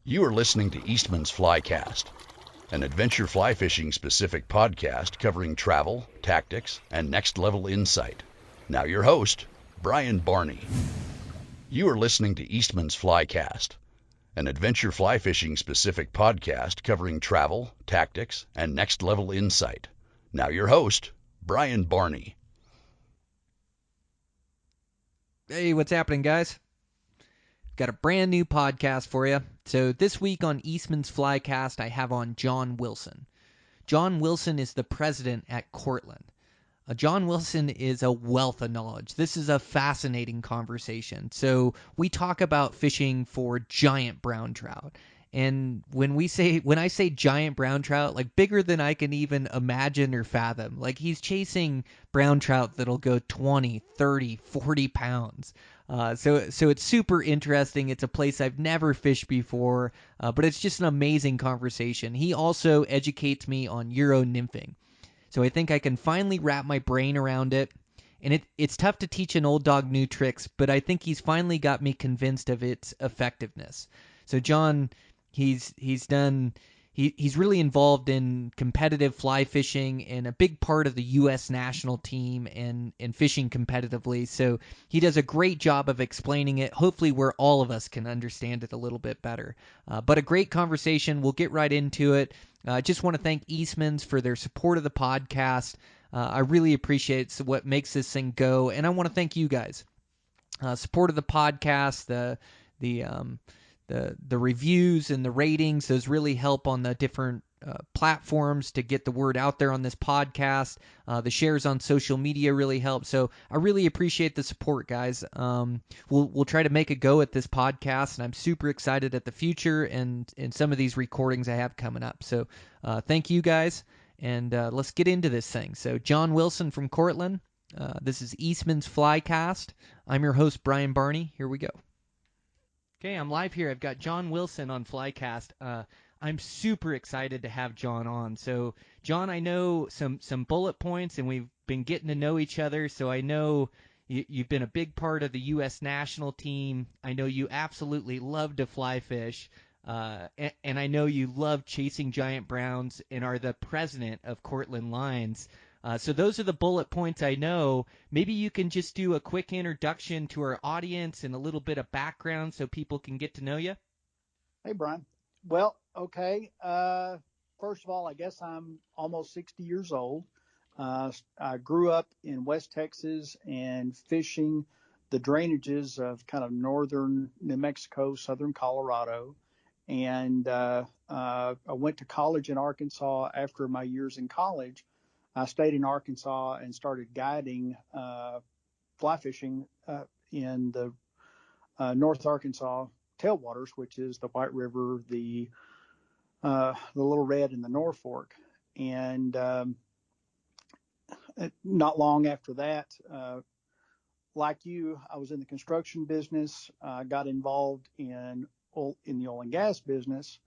You are listening to Eastman's Flycast, an adventure fly fishing specific podcast covering travel, tactics, and next level insight. Now your host, Brian Barney. You are listening to Eastman's Flycast, an adventure fly fishing specific podcast covering travel, tactics, and next level insight. Now your host, Brian Barney. Hey, what's happening, guys? Got a brand new podcast for you. So this week on Eastman's Flycast, I have on John Wilson. John Wilson is the president at Cortland. John Wilson is a wealth of knowledge. This is a fascinating conversation. So we talk about fishing for giant brown trout. And when I say giant brown trout, like bigger than I can even imagine or fathom. Like he's chasing brown trout that'll go 20, 30, 40 pounds. So it's super interesting. It's a place I've never fished before, but it's just an amazing conversation. He also educates me on Euro nymphing. So I think I can finally wrap my brain around it. And it's tough to teach an old dog new tricks, but I think he's finally got me convinced of its effectiveness. So John, he's really involved in competitive fly fishing and a big part of the U.S. national team and fishing competitively. So he does a great job of explaining it, hopefully where all of us can understand it a little bit better. But a great conversation. We'll get right into it. I just want to thank Eastmans for their support of the podcast. I really appreciate what makes this thing go, and I want to thank you guys. Support of the podcast, the reviews and the ratings, those really help on the different platforms to get the word out there on this podcast. The shares on social media really help. So I really appreciate the support, guys. We'll try to make a go at this podcast, and I'm super excited at the future and some of these recordings I have coming up. So thank you, guys, and let's get into this thing. So John Wilson from Cortland. This is Eastman's Flycast. I'm your host, Brian Barney. Here we go. Okay, I'm live here. I've got John Wilson on Flycast. I'm super excited to have John on. So, John, I know some bullet points, and we've been getting to know each other. So I know you've been a big part of the U.S. national team. I know you absolutely love to fly fish, and I know you love chasing giant browns and are the president of Cortland Lines. So those are the bullet points I know. Maybe you can just do a quick introduction to our audience and a little bit of background so people can get to know you. Hey, Brian. Well, okay. First of all, I guess I'm almost 60 years old. I grew up in West Texas and fishing the drainages of kind of northern New Mexico, southern Colorado. And I went to college in Arkansas. After my years in college, I stayed in Arkansas and started guiding fly fishing in the North Arkansas tailwaters, which is the White River, the Little Red, and the North Fork. And not long after that, like you, I was in the construction business. Got involved in the oil and gas business,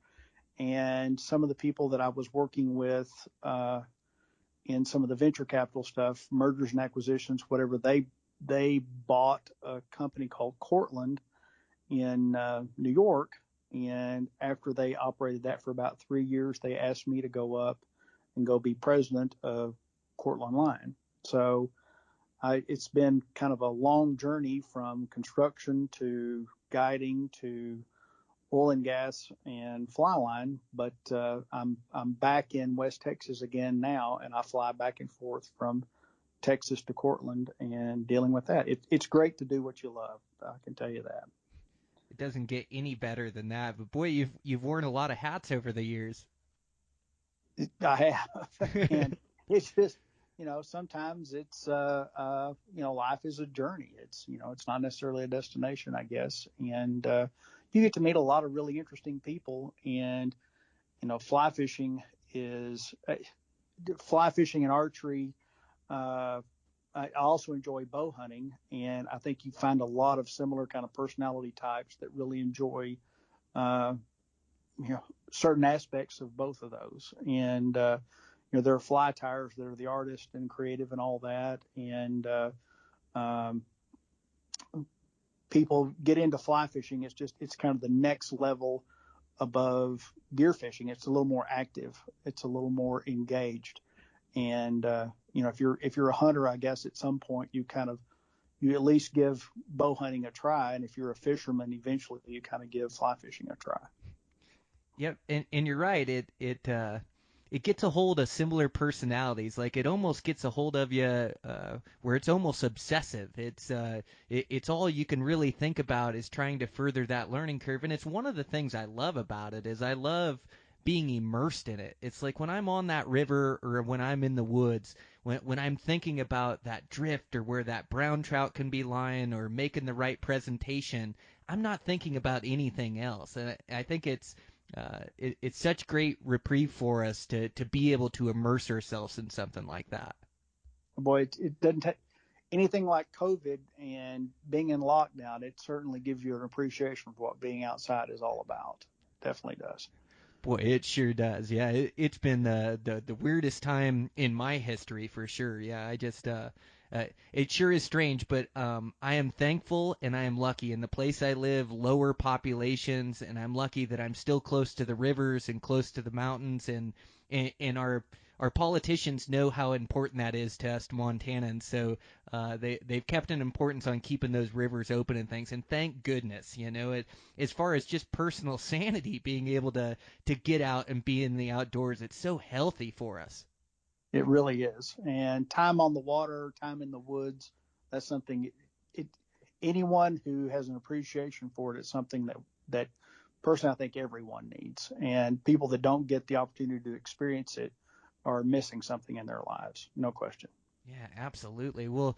and some of the people that I was working with in some of the venture capital stuff, mergers and acquisitions, whatever, they bought a company called Cortland in New York. And after they operated that for about 3 years, they asked me to go up and go be president of Cortland Line. So it's been kind of a long journey from construction to guiding to oil and gas and fly line, but I'm back in West Texas again now, and I fly back and forth from Texas to Cortland and dealing with that. It's great to do what you love. I can tell you that. It doesn't get any better than that. But boy, you've worn a lot of hats over the years. I have, and it's just, sometimes it's life is a journey. It's not necessarily a destination, I guess, and you get to meet a lot of really interesting people. And fly fishing and archery. I also enjoy bow hunting, and I think you find a lot of similar kind of personality types that really enjoy certain aspects of both of those. And there are fly tires that are the artist and creative and all that, and people get into fly fishing. It's kind of the next level above gear fishing. It's a little more active. It's a little more engaged. And if you're a hunter, I guess at some point you at least give bow hunting a try, and if you're a fisherman, eventually you kind of give fly fishing a try. Yep, and you're right. It gets a hold of similar personalities. Like it almost gets a hold of you where it's almost obsessive. It's all you can really think about is trying to further that learning curve. And it's one of the things I love about it is I love being immersed in it. It's like when I'm on that river or when I'm in the woods, when I'm thinking about that drift or where that brown trout can be lying or making the right presentation, I'm not thinking about anything else. And I think it's such great reprieve for us to be able to immerse ourselves in something like that. Boy, it doesn't take anything like COVID and being in lockdown. It certainly gives you an appreciation for what being outside is all about. Definitely does. Boy, it sure does. Yeah, it's been the weirdest time in my history for sure. Yeah, it sure is strange, but I am thankful and I am lucky. In the place I live, lower populations, and I'm lucky that I'm still close to the rivers and close to the mountains, and our politicians know how important that is to us Montanans. So they've kept an importance on keeping those rivers open and things. And thank goodness, as far as just personal sanity, being able to get out and be in the outdoors, it's so healthy for us. It really is. And time on the water, time in the woods, that's something anyone who has an appreciation for it is something that personally I think everyone needs. And people that don't get the opportunity to experience it are missing something in their lives. No question. Yeah, absolutely. Well,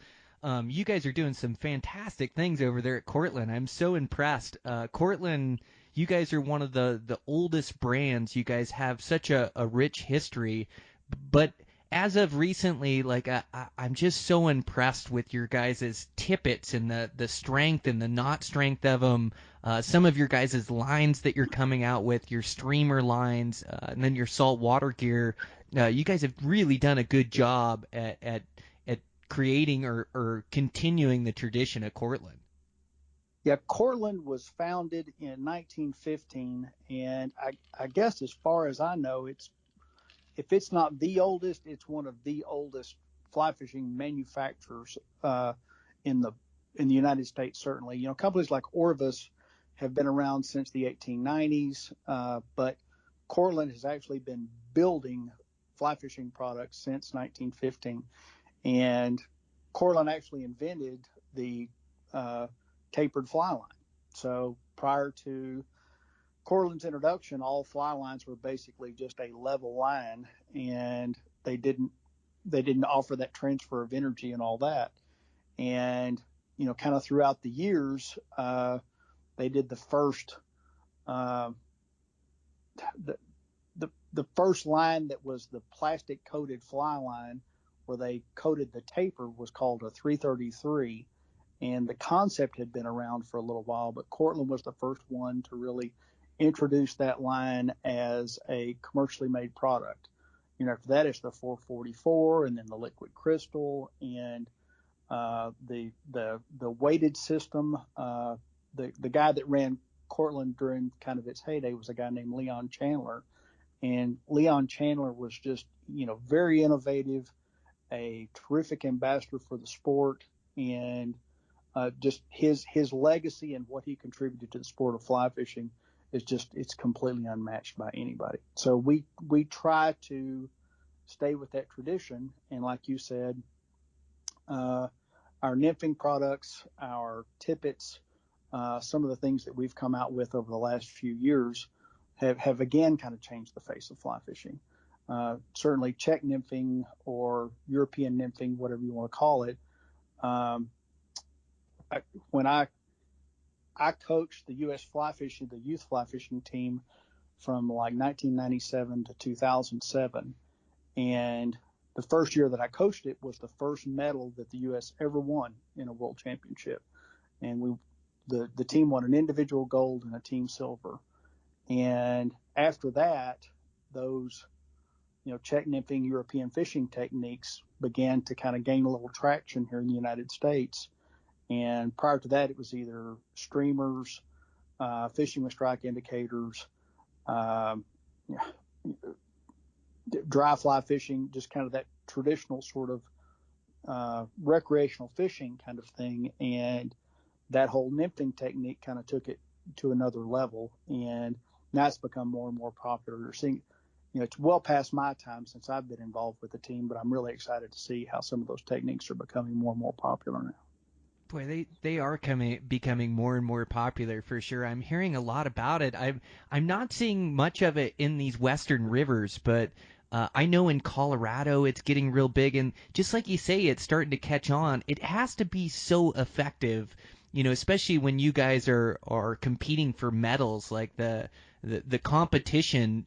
you guys are doing some fantastic things over there at Cortland. I'm so impressed. Cortland, you guys are one of the oldest brands. You guys have such a rich history, but as of recently, like I'm just so impressed with your guys' tippets and the strength and the knot strength of them. Some of your guys' lines that you're coming out with, your streamer lines, and then your saltwater gear. You guys have really done a good job at creating or continuing the tradition of Cortland. Yeah, Cortland was founded in 1915, and I guess as far as I know, if it's not the oldest, it's one of the oldest fly fishing manufacturers in the United States. Certainly, companies like Orvis have been around since the 1890s, but Cortland has actually been building fly fishing products since 1915, and Cortland actually invented the tapered fly line. So prior to Cortland's introduction, all fly lines were basically just a level line, and they didn't offer that transfer of energy and all that. And kind of throughout the years, they did the first the first line that was the plastic coated fly line, where they coated the taper, was called a 333. And the concept had been around for a little while, but Cortland was the first one to really introduce that line as a commercially made product. After that, it's the 444, and then the liquid crystal, and the weighted system. The guy that ran Cortland during kind of its heyday was a guy named Leon Chandler, and Leon Chandler was just very innovative, a terrific ambassador for the sport, and just his legacy and what he contributed to the sport of fly fishing it's completely unmatched by anybody. So we try to stay with that tradition, and like you said, our nymphing products, our tippets, some of the things that we've come out with over the last few years have again kind of changed the face of fly fishing. Certainly Czech nymphing or European nymphing, whatever you want to call it. When I coached the U.S. the youth fly fishing team from like 1997 to 2007, and the first year that I coached it was the first medal that the U.S. ever won in a world championship, and the team won an individual gold and a team silver. And after that, those Czech nymphing European fishing techniques began to kind of gain a little traction here in the United States. And prior to that, it was either streamers, fishing with strike indicators, um, dry fly fishing, just kind of that traditional sort of recreational fishing kind of thing. And that whole nymphing technique kind of took it to another level. And now it's become more and more popular. You're seeing, it's well past my time since I've been involved with the team, but I'm really excited to see how some of those techniques are becoming more and more popular now. Boy, they are becoming more and more popular for sure. I'm hearing a lot about it. I'm not seeing much of it in these western rivers, but I know in Colorado it's getting real big, and just like you say, it's starting to catch on. It has to be so effective, especially when you guys are competing for medals, like the competition.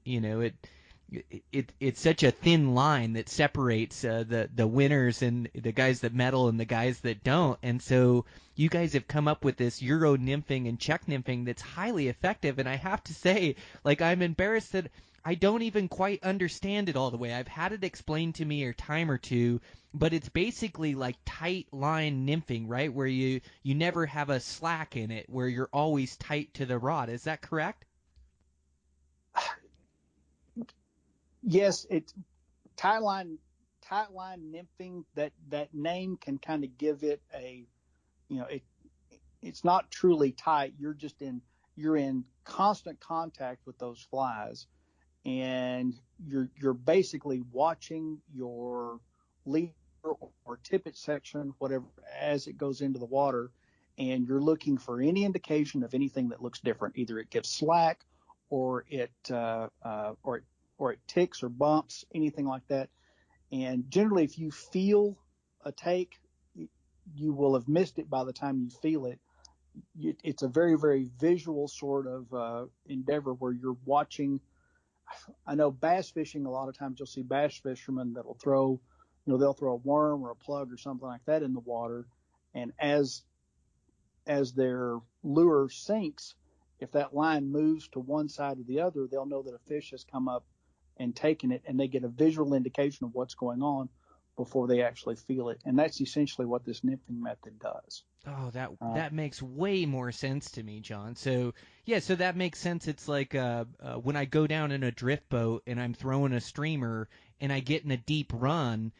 It's such a thin line that separates the winners and the guys that medal and the guys that don't. And so you guys have come up with this Euro nymphing and Czech nymphing that's highly effective. And I have to say, like, I'm embarrassed that I don't even quite understand it all the way. I've had it explained to me a time or two, but it's basically like tight line nymphing, right? Where you never have a slack in it, where you're always tight to the rod. Is that correct? Yes, it's tightline nymphing. That name can kind of give it a, it's not truly tight. You're in constant contact with those flies, and you're basically watching your leader or tippet section, whatever, as it goes into the water, and you're looking for any indication of anything that looks different. Either it gives slack, or it ticks or bumps, anything like that. And generally, if you feel a take, you will have missed it by the time you feel it. It's a very, very visual sort of endeavor where you're watching. I know bass fishing, a lot of times you'll see bass fishermen that'll they'll throw a worm or a plug or something like that in the water. And as their lure sinks, if that line moves to one side or the other, they'll know that a fish has come up and taken it, and they get a visual indication of what's going on before they actually feel it. And that's essentially what this nymphing method does. Oh, that Uh, that makes way more sense to me, John. So yeah, so that makes sense. It's like when I go down in a drift boat and I'm throwing a streamer and I get in a deep run,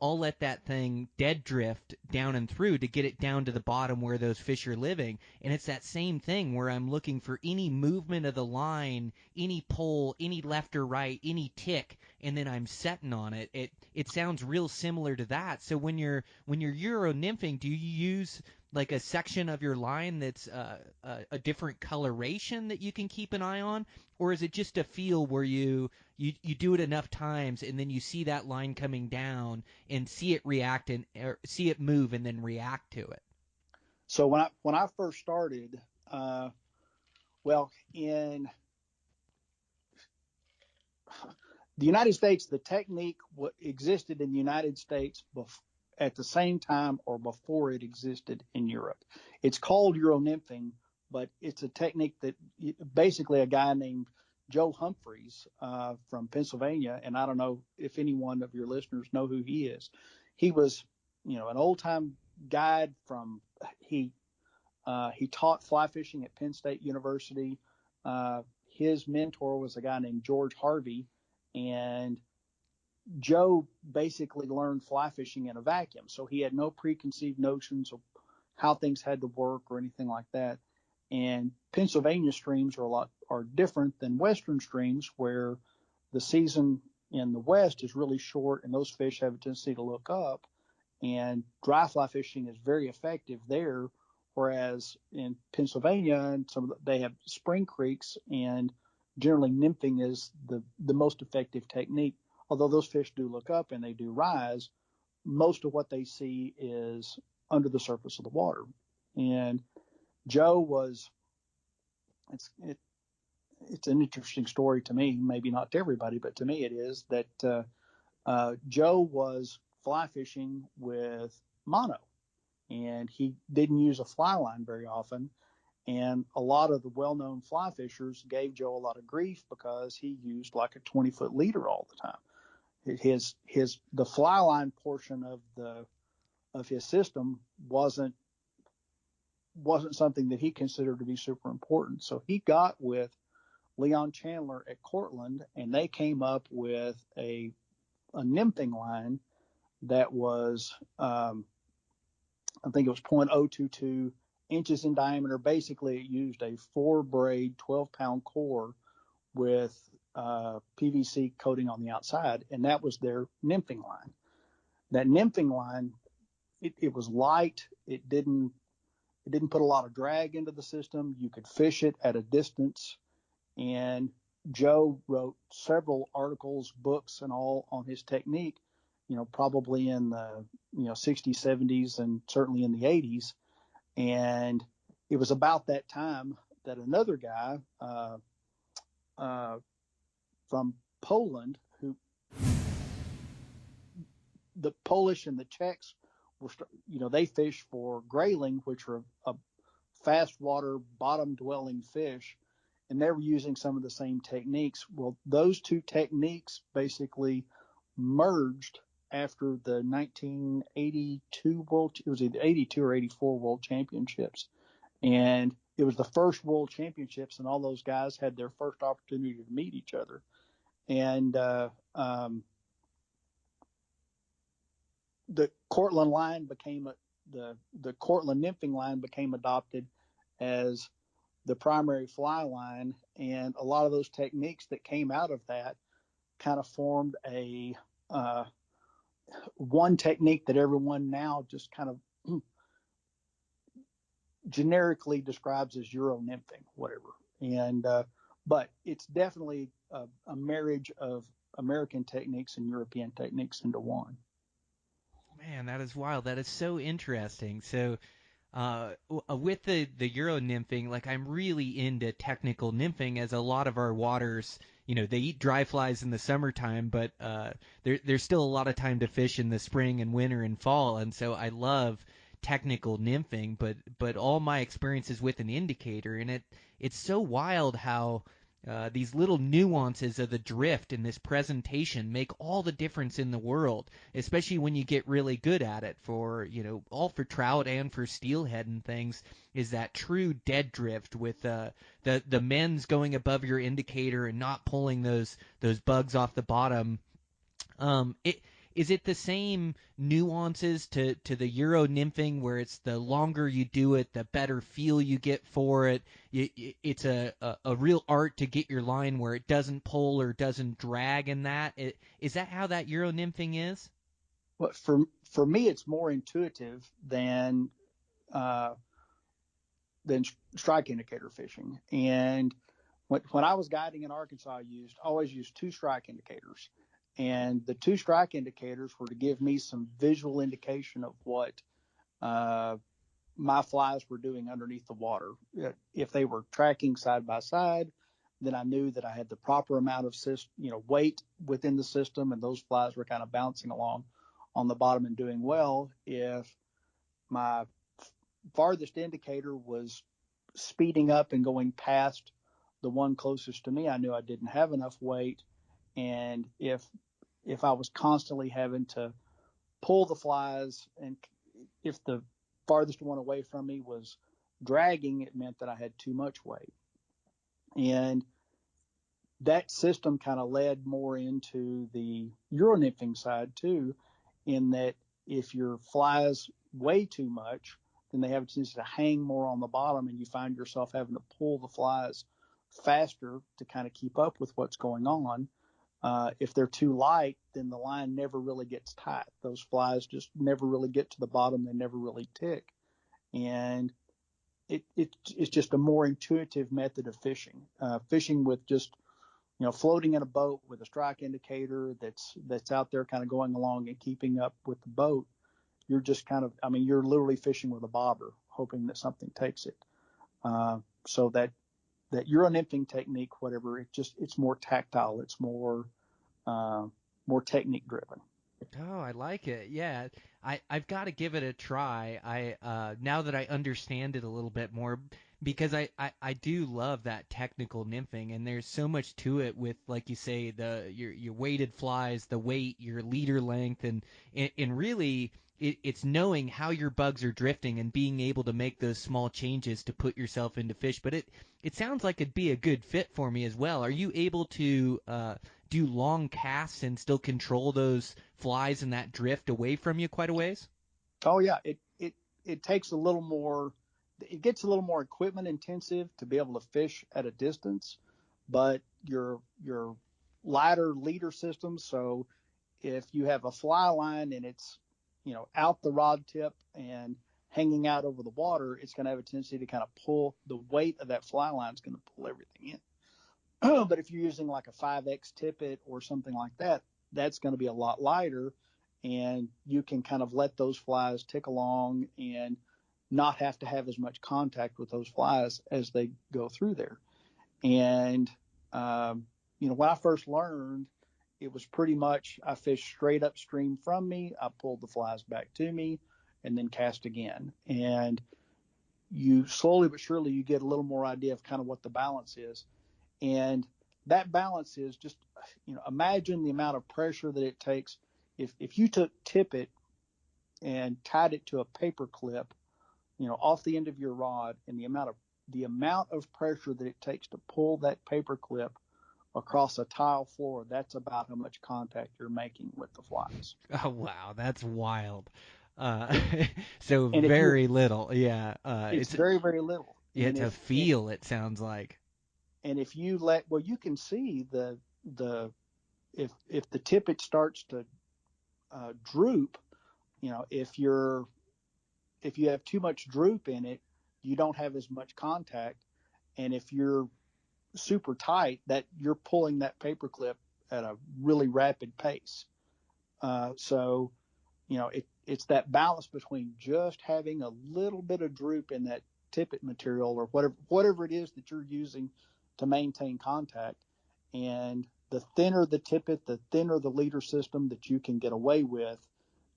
I'll let that thing dead drift down and through to get it down to the bottom where those fish are living. And it's that same thing where I'm looking for any movement of the line, any pull, any left or right, any tick, and then I'm setting on it. It sounds real similar to that. So when you're Euro nymphing, do you use like a section of your line that's a different coloration that you can keep an eye on, or is it just a feel where you do it enough times and then you see that line coming down and see it react and or see it move and then react to it? so when I first started, well, in the United States, the technique existed in the United States at the same time or before it existed in Europe. It's called Euro nymphing, but it's a technique that basically a guy named Joe Humphreys from Pennsylvania, and I don't know if any one of your listeners know who he is. He was, an old time guide from he taught fly fishing at Penn State University. His mentor was a guy named George Harvey, and Joe basically learned fly fishing in a vacuum. So he had no preconceived notions of how things had to work or anything like that. And Pennsylvania streams are different than Western streams, where the season in the West is really short, and those fish have a tendency to look up. And dry fly fishing is very effective there, whereas in Pennsylvania and they have spring creeks, and generally nymphing is the most effective technique. Although those fish do look up and they do rise, most of what they see is under the surface of the water. And Joe was it, it's an interesting story to me, maybe not to everybody, but to me it is that Joe was fly fishing with mono, and he didn't use a fly line very often. And a lot of the well-known fly fishers gave Joe a lot of grief because he used like a 20-foot leader all the time. The fly line portion of his system wasn't something that he considered to be super important. So he got with Leon Chandler at Cortland, and they came up with a nymphing line that was, I think it was 0.022 inches in diameter. Basically, it used a 4-braid, 12-pound core with PVC coating on the outside, and that was their nymphing line. That nymphing line, it was light. It didn't put a lot of drag into the system. You could fish it at a distance. And Joe wrote several articles, books, and all on his technique, probably in the 60s, 70s, and certainly in the 80s. And it was about that time that another guy from Poland, who the Polish and the Czechs were, they fish for grayling, which are a fast water, bottom dwelling fish, and they were using some of the same techniques. Well, those two techniques basically merged after the 1982 it was either 82 or 84 World Championships. And it was the first World Championships, and all those guys had their first opportunity to meet each other. And the Cortland line became the Cortland nymphing line became adopted as the primary fly line, and a lot of those techniques that came out of that kind of formed a one technique that everyone now just kind of generically describes as Euro nymphing, whatever. And but it's definitely a marriage of American techniques and European techniques into one. Man, that is wild. That is so interesting. So, with the Euro nymphing, like I'm really into technical nymphing, as a lot of our waters, they eat dry flies in the summertime, but there's still a lot of time to fish in the spring and winter and fall, and so I love technical nymphing. But all my experiences with an indicator, and it's so wild how these little nuances of the drift in this presentation make all the difference in the world, especially when you get really good at it. For all for trout and for steelhead and things, is that true dead drift with the men's going above your indicator and not pulling those bugs off the bottom. Is it the same nuances to the Euro nymphing, where it's the longer you do it, the better feel you get for it? It's a real art to get your line where it doesn't pull or doesn't drag in that. Is that how that Euro nymphing is? But for me, it's more intuitive uh, than strike indicator fishing. And when I was guiding in Arkansas, I always used 2 strike indicators. And the 2 strike indicators were to give me some visual indication of what my flies were doing underneath the water. If they were tracking side by side, then I knew that I had the proper amount of weight within the system, and those flies were kind of bouncing along on the bottom and doing well. If my farthest indicator was speeding up and going past the one closest to me, I knew I didn't have enough weight. And if I was constantly having to pull the flies, and if the farthest one away from me was dragging, it meant that I had too much weight. And that system kind of led more into the Euro nymphing side too, in that if your flies weigh too much, then they have a tendency to hang more on the bottom, and you find yourself having to pull the flies faster to kind of keep up with what's going on. If they're too light, then the line never really gets tight. Those flies just never really get to the bottom. They never really tick. And it's just a more intuitive method of fishing. Fishing with just, floating in a boat with a strike indicator that's out there kind of going along and keeping up with the boat. You're just you're literally fishing with a bobber, hoping that something takes it. So that Euro nymphing technique, whatever, it's more tactile. It's more technique driven. Oh, I like it. Yeah, I've got to give it a try. Now that I understand it a little bit more, because I do love that technical nymphing, and there's so much to it with, like you say, your weighted flies, the weight, your leader length, and really it's knowing how your bugs are drifting and being able to make those small changes to put yourself into fish. But it sounds like it'd be a good fit for me as well. Are you able to do long casts and still control those flies and that drift away from you quite a ways? Oh yeah, it takes a little more. It gets a little more equipment intensive to be able to fish at a distance, but your lighter leader system. So if you have a fly line and it's out the rod tip and hanging out over the water, it's going to have a tendency to kind of pull the weight of that fly line is going to pull everything in. But if you're using like a 5X tippet or something like that, that's going to be a lot lighter, and you can kind of let those flies tick along and not have to have as much contact with those flies as they go through there. And when I first learned, it was pretty much I fished straight upstream from me, I pulled the flies back to me, and then cast again. And you slowly but surely you get a little more idea of kind of what the balance is. And that balance is just, imagine the amount of pressure that it takes. If you took tippet and tied it to a paper clip, off the end of your rod, and the amount of pressure that it takes to pull that paper clip across a tile floor, that's about how much contact you're making with the flies. Oh wow, that's wild. Uh, so And if you, very little, yeah. it's very, very little. Yeah, And to feel it sounds like. if you you can see the if the tippet starts to droop, if you have too much droop in it, you don't have as much contact. And if you're super tight, that you're pulling that paper clip at a really rapid pace. So it's that balance between just having a little bit of droop in that tippet material or whatever it is that you're using to maintain contact. And the thinner the tippet, the thinner the leader system that you can get away with,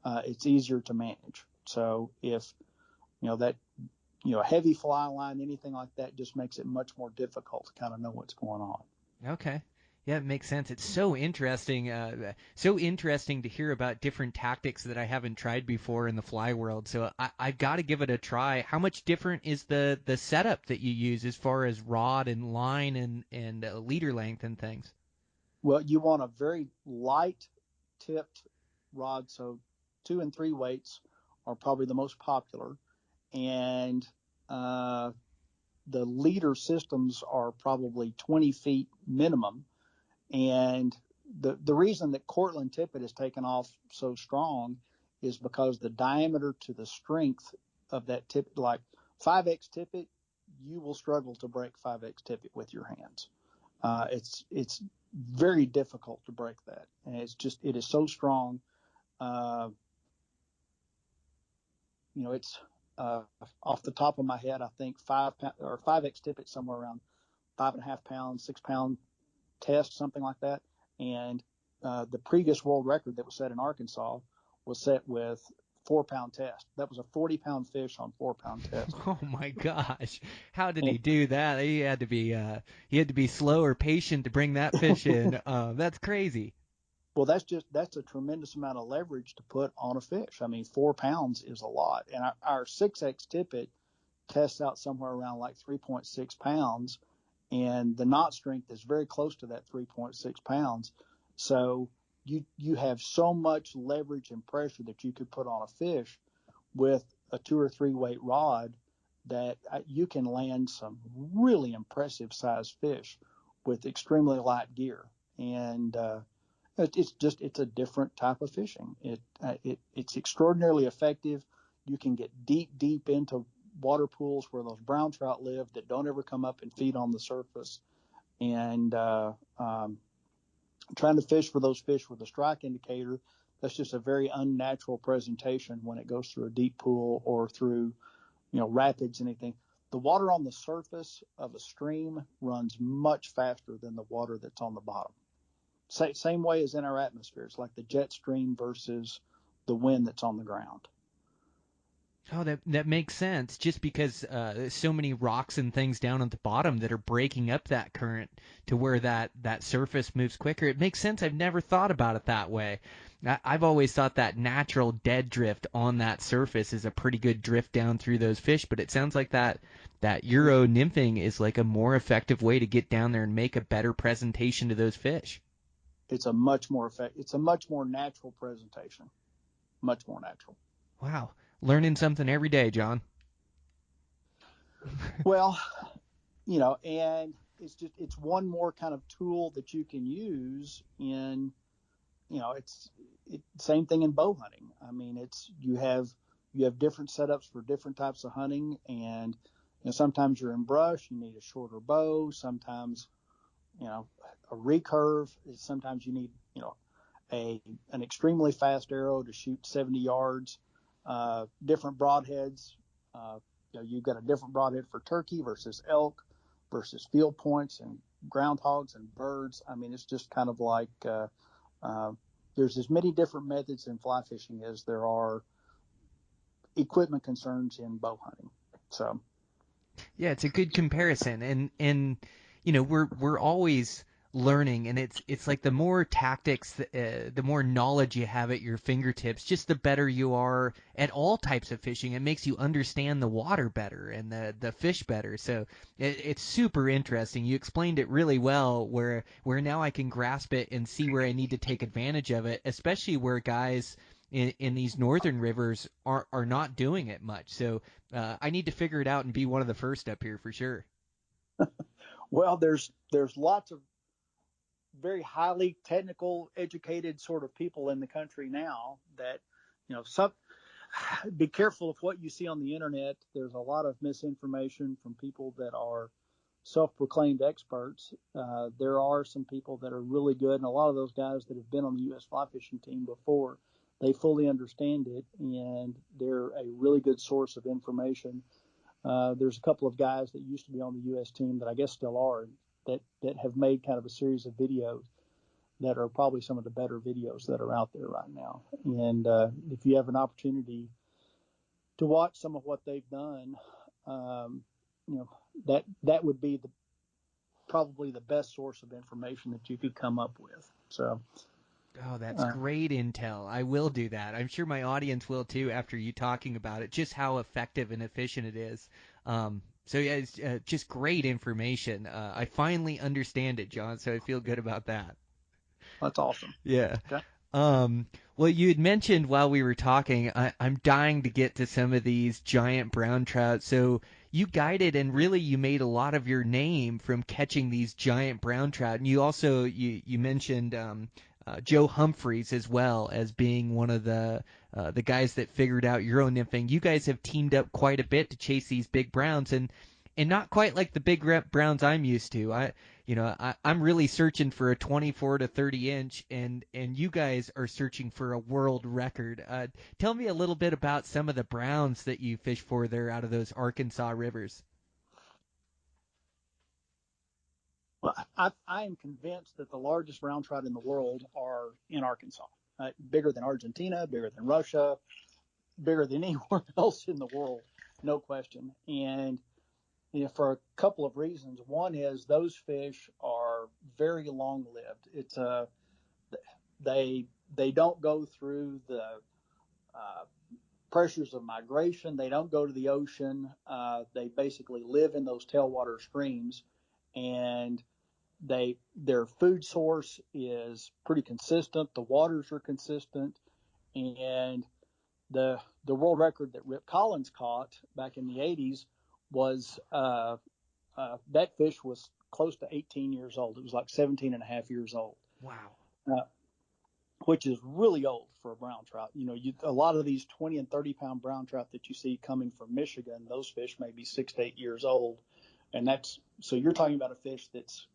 it's easier to manage. So if that heavy fly line, anything like that, just makes it much more difficult to kind of know what's going on. Okay. Yeah, it makes sense. It's so interesting to hear about different tactics that I haven't tried before in the fly world. So I've got to give it a try. How much different is the setup that you use as far as rod and line and leader length and things? Well, you want a very light tipped rod, so 2 and 3 weights are probably the most popular, and the leader systems are probably 20 feet minimum. And the reason that Cortland tippet has taken off so strong is because the diameter to the strength of that tip, like 5X tippet, you will struggle to break 5X tippet with your hands. It's very difficult to break that, and it is so strong. It's off the top of my head, I think 5 pound or 5X tippet somewhere around 5.5 pounds, 6 pound test, something like that. And the previous world record that was set in Arkansas was set with 4 pound test. That was a 40-pound fish on 4 pound test. Oh my gosh. How did And, he do that? He had to be slow or patient to bring that fish in. That's crazy. well, that's a tremendous amount of leverage to put on a fish. I mean, 4 pounds is a lot. And our 6X tippet tests out somewhere around like 3.6 pounds, and the knot strength is very close to that 3.6 pounds. So you have so much leverage and pressure that you could put on a fish with a 2 or 3 weight rod that you can land some really impressive sized fish with extremely light gear. And it's a different type of fishing. It's extraordinarily effective. You can get deep into water pools where those brown trout live that don't ever come up and feed on the surface. And trying to fish for those fish with a strike indicator, that's just a very unnatural presentation when it goes through a deep pool or through rapids, anything. The water on the surface of a stream runs much faster than the water that's on the bottom. Same way as in our atmosphere. It's like the jet stream versus the wind that's on the ground. Oh, that makes sense. Just because there's so many rocks and things down at the bottom that are breaking up that current to where that surface moves quicker. It makes sense. I've never thought about it that way. I've always thought that natural dead drift on that surface is a pretty good drift down through those fish, but it sounds like that Euro nymphing is like a more effective way to get down there and make a better presentation to those fish. It's a much more natural presentation, much more natural. Wow. Learning something every day, John. Well, and it's one more kind of tool that you can use in, same thing in bow hunting. I mean, you have different setups for different types of hunting, and sometimes you're in brush, you need a shorter bow. Sometimes, a recurve. Sometimes you need, an extremely fast arrow to shoot 70 yards. Different broadheads. You've got a different broadhead for turkey versus elk versus field points and groundhogs and birds. I mean, it's just kind of like there's as many different methods in fly fishing as there are equipment concerns in bow hunting. So Yeah, it's a good comparison, and we're always learning, and it's like the more tactics, the more knowledge you have at your fingertips, just the better you are at all types of fishing. It makes you understand the water better and the fish better. So it's super interesting. You explained it really well, where now I can grasp it and see where I need to take advantage of it, especially where guys in these northern rivers are not doing it much. So I need to figure it out and be one of the first up here for sure. well, there's lots of very highly technical, educated sort of people in the country now that, some be careful of what you see on the internet. There's a lot of misinformation from people that are self-proclaimed experts. There are some people that are really good, and a lot of those guys that have been on the U.S. fly fishing team before, they fully understand it, and they're a really good source of information. There's a couple of guys that used to be on the U.S. team that I guess still are, that have made kind of a series of videos that are probably some of the better videos that are out there right now. And if you have an opportunity to watch some of what they've done, um, that would be probably the best source of information that you could come up with. So, Oh, that's uh, great intel. I will do that. I'm sure my audience will too after you talking about it, just how effective and efficient it is. So yeah, it's just great information. I finally understand it, John, so I feel good about that. that's awesome. Yeah. Okay. Um, well, you had mentioned while we were talking, I'm dying to get to some of these giant brown trout. So you guided and really you made a lot of your name from catching these giant brown trout. And you also you mentioned Joe Humphreys as well as being one of the guys that figured out Euro nymphing. You guys have teamed up quite a bit to chase these big browns and not quite like the big browns I'm used to. I'm really searching for a 24 to 30 inch, and you guys are searching for a world record. Tell me a little bit about some of the browns that you fish for there out of those Arkansas rivers. Well, I am convinced that the largest brown trout in the world are in Arkansas. Bigger than Argentina, bigger than Russia, bigger than anywhere else in the world, no question. And for a couple of reasons. One is those fish are very long lived. They they don't go through the uh, pressures of migration. They don't go to the ocean. They basically live in those tailwater streams, and their food source is pretty consistent. The waters are consistent, and the world record that Rip Collins caught back in the 80s was that fish was close to 18 years old. It was like 17 and a half years old, Wow. uh, which is really old for a brown trout. A lot of these 20 and 30-pound brown trout that you see coming from Michigan, those fish may be 6 to 8 years old. And so you're talking about a fish that's,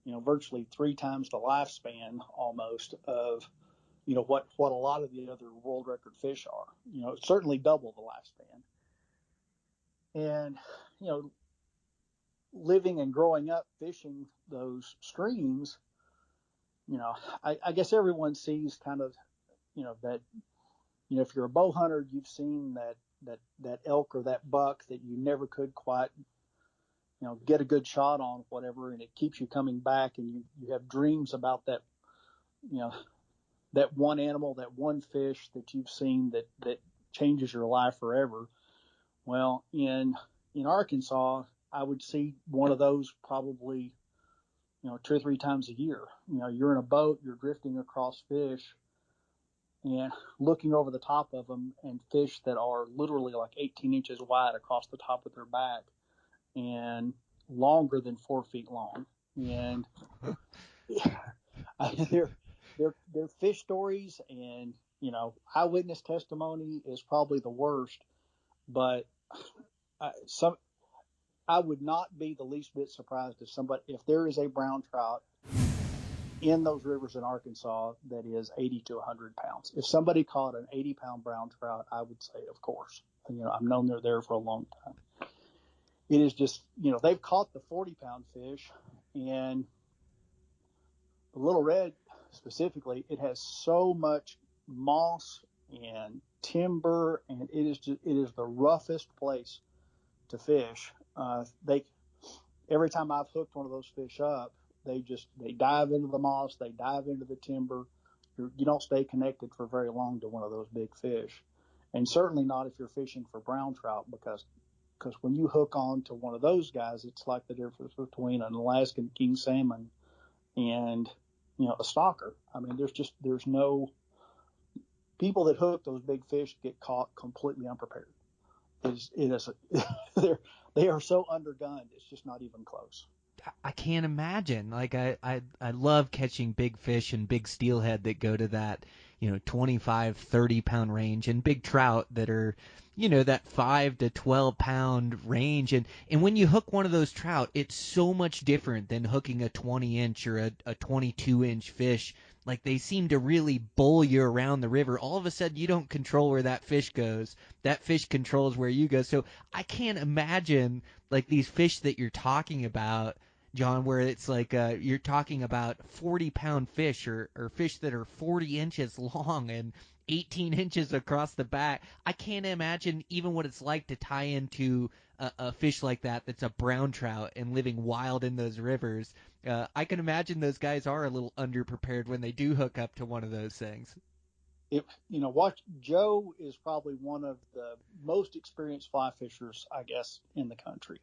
virtually 3 times the lifespan almost of, what a lot of the other world record fish are, certainly double the lifespan. And, you know, living and growing up fishing those streams, I guess everyone sees kind of, that, if you're a bow hunter, you've seen that that elk or that buck that you never could quite, get a good shot on, whatever, and it keeps you coming back, and you have dreams about that, that one animal, that one fish that you've seen that changes your life forever. Well, in Arkansas, I would see one of those probably, 2 or 3 times a year. You're in a boat, you're drifting across fish and looking over the top of them, and fish that are literally like 18 inches wide across the top of their back and longer than 4 feet long. And they're fish stories, and eyewitness testimony is probably the worst, but I would not be the least bit surprised if there is a brown trout in those rivers in Arkansas that is 80 to 100 pounds. If somebody caught an 80-pound brown trout, I would say, of course. I've known they're there for a long time. It is just, they've caught the 40-pound fish, and the little red specifically, it has so much moss and timber, and it is the roughest place to fish. Every time I've hooked one of those fish up, they dive into the moss, they dive into the timber. You don't stay connected for very long to one of those big fish, and certainly not if you're fishing for brown trout, because when you hook on to one of those guys, it's like the difference between an Alaskan king salmon and a stalker. I mean, there's no people that hook those big fish get caught completely unprepared. They are so undergunned, it's just not even close. I can't imagine. Like I love catching big fish and big steelhead that go to that 25, 30-pound range, and big trout that are that 5 to 12-pound range. And when you hook one of those trout, it's so much different than hooking a 20-inch or a 22-inch fish. Like, they seem to really bowl you around the river. All of a sudden, you don't control where that fish goes. That fish controls where you go. So I can't imagine, like, these fish that you're talking about, John, where it's like you're talking about 40-pound fish or fish that are 40 inches long and 18 inches across the back. I can't imagine even what it's like to tie into a fish like that that's a brown trout and living wild in those rivers. I can imagine those guys are a little underprepared when they do hook up to one of those things. Joe is probably one of the most experienced fly fishers, I guess, in the country.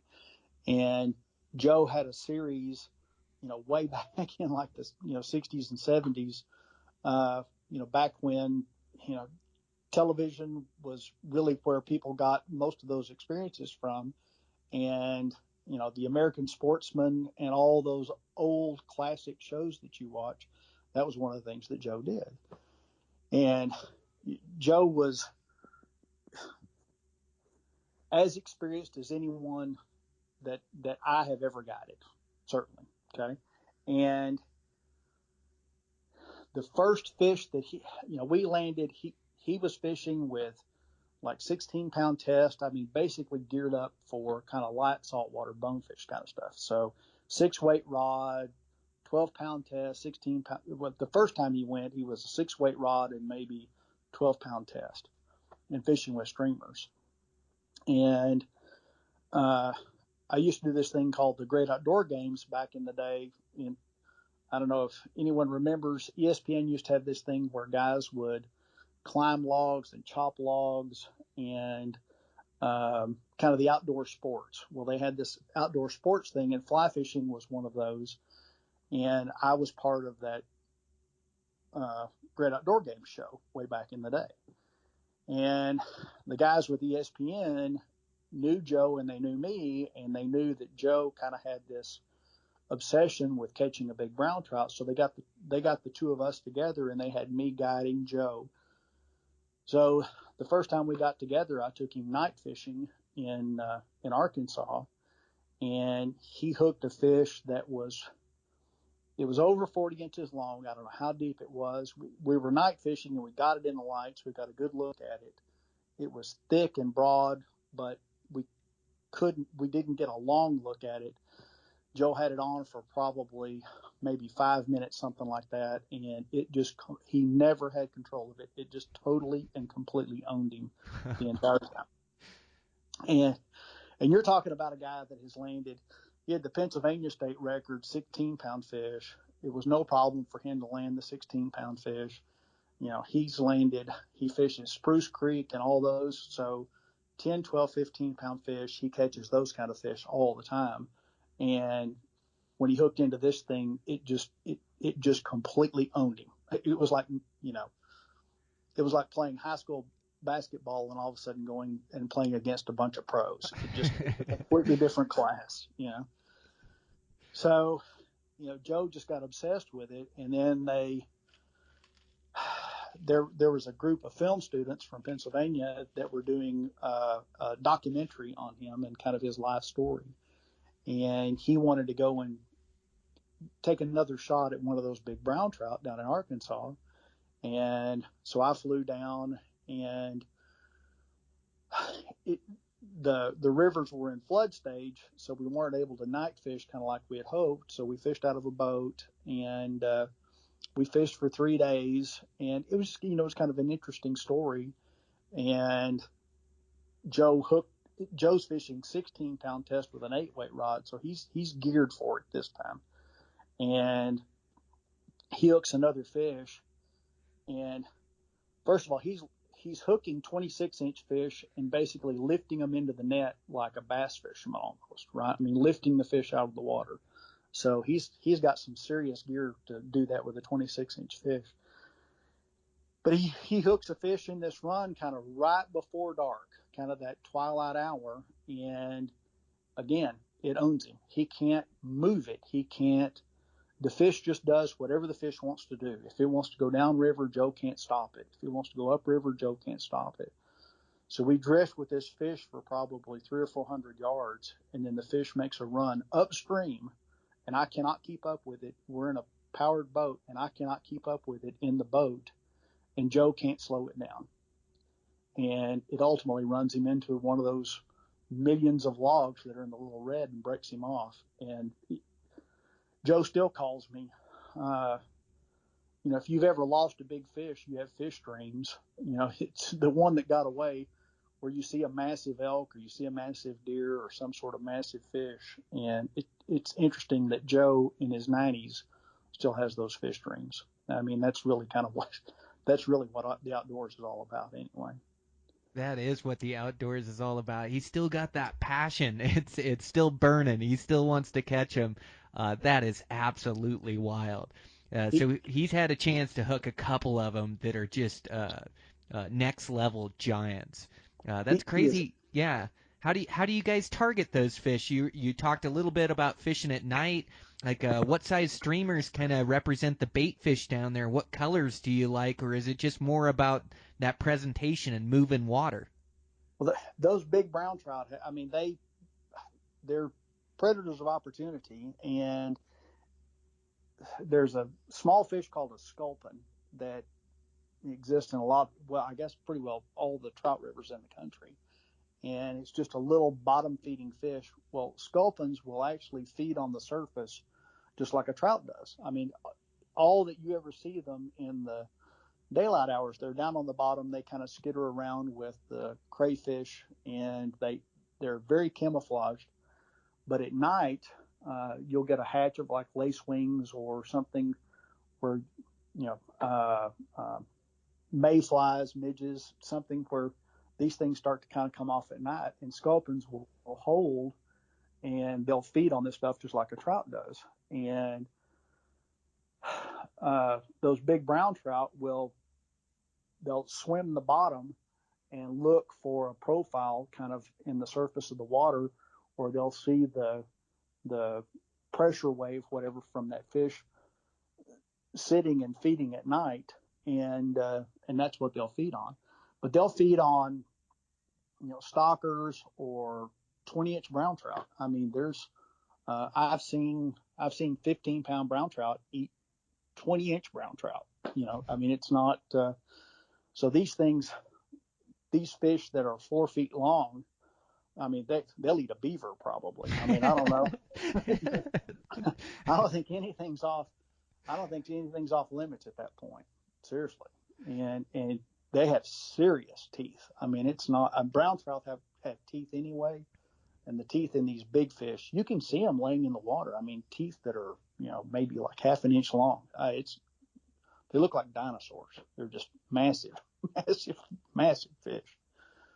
And Joe had a series, way back in like the 60s and 70s, back when, television was really where people got most of those experiences from. And, the American Sportsman and all those old classic shows that you watch, that was one of the things that Joe did. And Joe was as experienced as anyone that I have ever guided, certainly. Okay. And the first fish that we landed, he was fishing with like 16-pound test. I mean, basically geared up for kind of light saltwater bonefish kind of stuff. So 6-weight rod, 12-pound test, 16-pound. Well, the first time he went, he was a 6-weight rod and maybe 12-pound test, and fishing with streamers. And I used to do this thing called the Great Outdoor Games back in the day. And I don't know if anyone remembers, ESPN used to have this thing where guys would climb logs and chop logs and kind of the outdoor sports. Well, they had this outdoor sports thing, and fly fishing was one of those. And I was part of that Great Outdoor Games show way back in the day. And the guys with ESPN knew Joe and they knew me, and they knew that Joe kind of had this obsession with catching a big brown trout. So they got the two of us together, and they had me guiding Joe. So the first time we got together, I took him night fishing in Arkansas, and he hooked a fish that was over 40 inches long. I don't know how deep it was. We were night fishing, and we got it in the lights. We got a good look at it. It was thick and broad, but we didn't get a long look at it. Joe had it on for probably maybe 5 minutes, something like that, and he never had control of it. It just totally and completely owned him the entire time. And you're talking about a guy that has landed. He had the Pennsylvania state record 16-pound fish. It was no problem for him to land the 16-pound fish. He fishes Spruce Creek and all those. So 10, 12, 15-pound fish, he catches those kind of fish all the time. And when he hooked into this thing, it just completely owned him. It was like, it was like playing high school basketball and all of a sudden going and playing against a bunch of pros. It's a completely different class. So, Joe just got obsessed with it, and then there was a group of film students from Pennsylvania that were doing a documentary on him and kind of his life story, and he wanted to go and take another shot at one of those big brown trout down in Arkansas. And so I flew down, and the rivers were in flood stage, so we weren't able to night fish kind of like we had hoped. So we fished out of a boat, and we fished for 3 days, and it was kind of an interesting story. And Joe's fishing 16-pound test with an 8-weight rod, so he's geared for it this time. And he hooks another fish, and first of all, he's hooking 26-inch fish and basically lifting them into the net like a bass fisherman almost, right? I mean, lifting the fish out of the water. So he's got some serious gear to do that with a 26-inch fish. But he hooks a fish in this run kind of right before dark, kind of that twilight hour, and again, it owns him. He can't move it. The fish just does whatever the fish wants to do. If it wants to go downriver, Joe can't stop it. If it wants to go upriver, Joe can't stop it. So we drift with this fish for probably 300 or 400 yards, and then the fish makes a run upstream, and I cannot keep up with it. We're in a powered boat, and I cannot keep up with it in the boat, and Joe can't slow it down. And it ultimately runs him into one of those millions of logs that are in the little red and breaks him off. And Joe still calls me. If you've ever lost a big fish, you have fish dreams. It's the one that got away where you see a massive elk or you see a massive deer or some sort of massive fish. And it's interesting that Joe in his 90s still has those fish dreams. I mean, that's really what the outdoors is all about anyway. That is what the outdoors is all about. He's still got that passion. It's still burning. He still wants to catch him. That is absolutely wild. So he's had a chance to hook a couple of them that are just next level giants. That's crazy. Yeah. How do you guys target those fish? You talked a little bit about fishing at night. Like what size streamers kind of represent the bait fish down there? What colors do you like, or is it just more about that presentation and moving water? Well, those big brown trout, I mean, they're predators of opportunity, and there's a small fish called a sculpin that exists in I guess pretty well all the trout rivers in the country. And it's just a little bottom feeding fish. Well, sculpins will actually feed on the surface just like a trout does. I mean, all that you ever see them in the daylight hours, they're down on the bottom. They kind of skitter around with the crayfish, and they're very camouflaged. But at night, you'll get a hatch of like lacewings or something where, mayflies, midges, something where these things start to kind of come off at night, and sculpins will hold and they'll feed on this stuff just like a trout does. And those big brown trout they'll swim the bottom and look for a profile kind of in the surface of the water, or they'll see the pressure wave, whatever, from that fish sitting and feeding at night, and that's what they'll feed on. But they'll feed on, stockers or 20-inch brown trout. I mean, I've seen 15-pound brown trout eat 20-inch brown trout. I mean, it's not. So these fish that are 4 feet long, I mean, they'll eat a beaver probably. I mean, I don't know. I don't think anything's off limits at that point. Seriously. And they have serious teeth. I mean, it's not brown trout have teeth anyway. And the teeth in these big fish, you can see them laying in the water. I mean, teeth that are, maybe like half an inch long. They look like dinosaurs. They're just massive, massive, massive fish.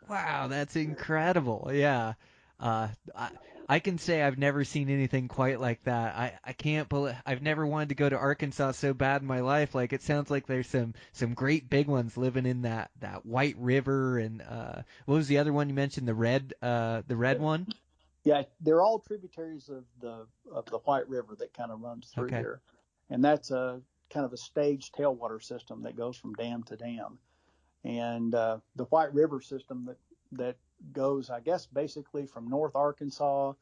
Wow, that's incredible. Yeah. Uh, I, I can say I've never seen anything quite like that. I can't believe I've never wanted to go to Arkansas so bad in my life. Like it sounds like there's some great big ones living in that White River and what was the other one you mentioned? The red one? Yeah, they're all tributaries of the White River that kind of runs through Okay. there, and that's a kind of a staged tailwater system that goes from dam to dam. And the White River system that goes, I guess, basically from North Arkansas,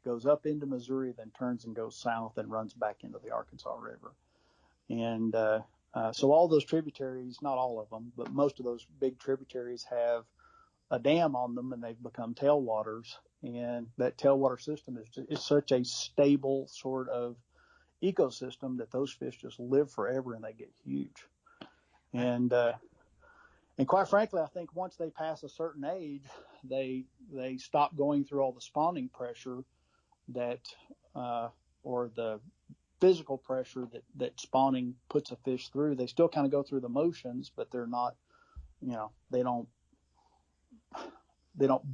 goes up into Missouri, then turns and goes south and runs back into the Arkansas River. And so all those tributaries, not all of them, but most of those big tributaries have a dam on them, and they've become tailwaters. And that tailwater system is such a stable sort of ecosystem that those fish just live forever and they get huge. And quite frankly, I think once they pass a certain age, they stop going through all the spawning pressure that or the physical pressure that spawning puts a fish through. They still kind of go through the motions, but they're not, they don't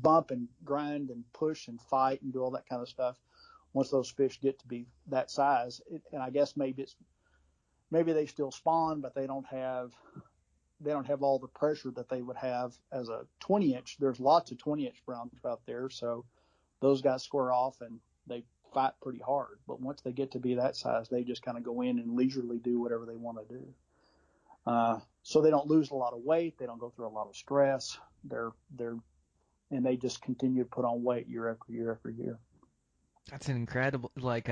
bump and grind and push and fight and do all that kind of stuff. Once those fish get to be that size, and I guess maybe they still spawn, but they don't have all the pressure that they would have as a 20-inch. There's lots of 20-inch brown trout there, so those guys square off and they fight pretty hard. But once they get to be that size, they just kind of go in and leisurely do whatever they want to do. So they don't lose a lot of weight. They don't go through a lot of stress. And they just continue to put on weight year after year after year. That's an incredible, what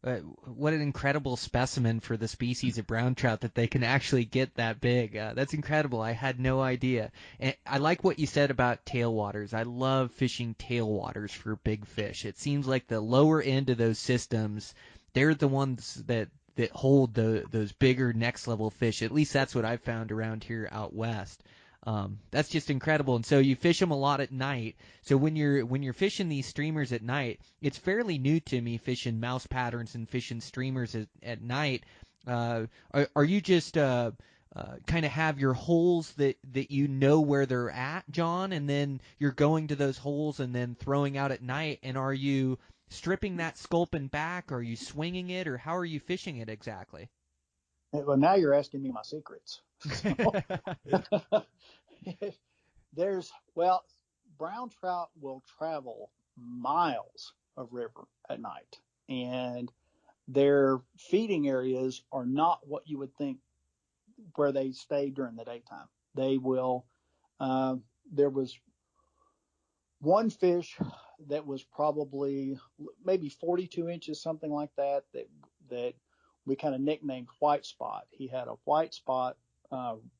an incredible specimen for the species of brown trout that they can actually get that big. That's incredible. I had no idea. And I like what you said about tailwaters. I love fishing tailwaters for big fish. It seems like the lower end of those systems, they're the ones that hold those bigger next level fish. At least that's what I've found around here out west. That's just incredible. And so you fish them a lot at night. So when you're fishing these streamers at night, it's fairly new to me fishing mouse patterns and fishing streamers at night. Are you just kind of have your holes that you know where they're at, John, and then you're going to those holes and then throwing out at night? And are you stripping that sculpin back? Are you swinging it, or how are you fishing it exactly? Well, now you're asking me my secrets. So, brown trout will travel miles of river at night, and their feeding areas are not what you would think where they stay during the daytime. They will. There was one fish that was probably maybe 42 inches, something like that we kind of nicknamed White Spot. He had a white spot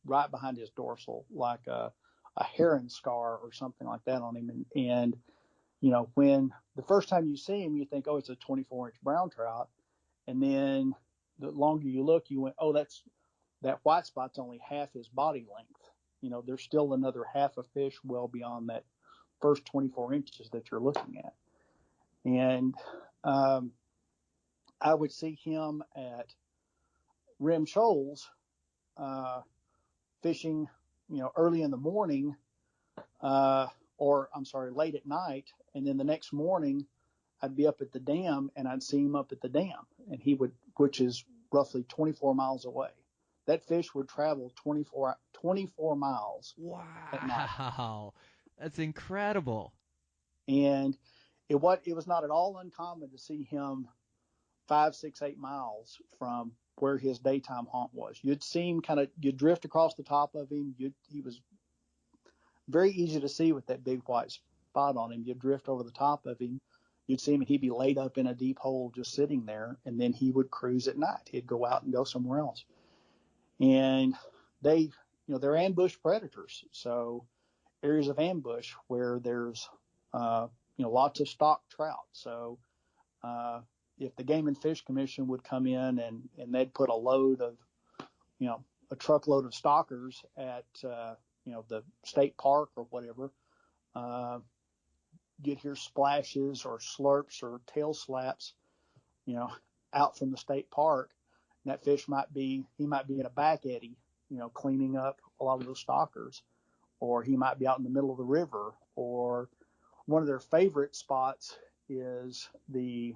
right behind his dorsal, like a heron scar or something like that on him. And when the first time you see him, you think, oh, it's a 24-inch brown trout. And then the longer you look, you went, oh, that white spot's only half his body length. There's still another half a fish well beyond that first 24 inches that you're looking at. And I would see him at rim shoals fishing, early in the morning, or I'm sorry, late at night. And then the next morning, I'd be up at the dam and I'd see him up at the dam, and which is roughly 24 miles away. That fish would travel 24 miles at night. Wow, that's incredible. And it was not at all uncommon to see him 5, 6, 8 miles from where his daytime haunt was. You'd see him you'd drift across the top of him. He was very easy to see with that big white spot on him. You'd drift over the top of him. You'd see him and he'd be laid up in a deep hole just sitting there, and then he would cruise at night. He'd go out and go somewhere else. And they're ambush predators. So areas of ambush where there's, lots of stock trout. So if the Game and Fish Commission would come in and they'd put a truckload of stalkers at, the state park or whatever, you'd hear splashes or slurps or tail slaps, out from the state park. And that fish he might be in a back eddy, cleaning up a lot of those stalkers, or he might be out in the middle of the river. Or one of their favorite spots is the